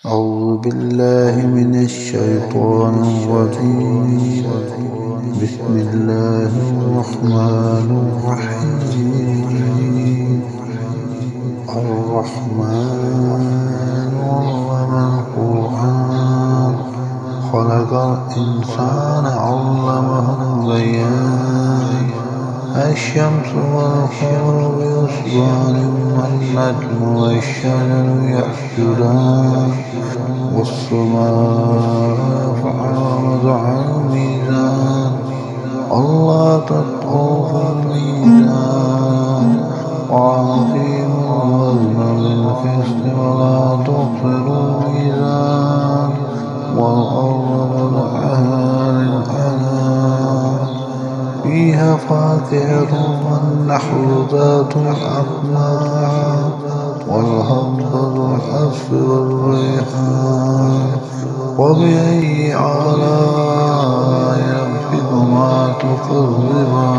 أعوذ بالله من الشيطان الرجيم. بسم الله الرحمن الرحيم. الرحمن علم القرآن خلق الإنسان علمه البيان. الشمس والقمر بحسبان والنجم والشجر يسجدان والسماء رفعها ووضع الميزان ألا تطغوا في الميزان وأقيموا الوزن بالقسط ولا تخسروا الميزان والأرض وضعها للأنام فيها فاكهة والنخل ذات الأكمام والهب ذو العصف والريحان وبأي آلاء ربكما تكذبان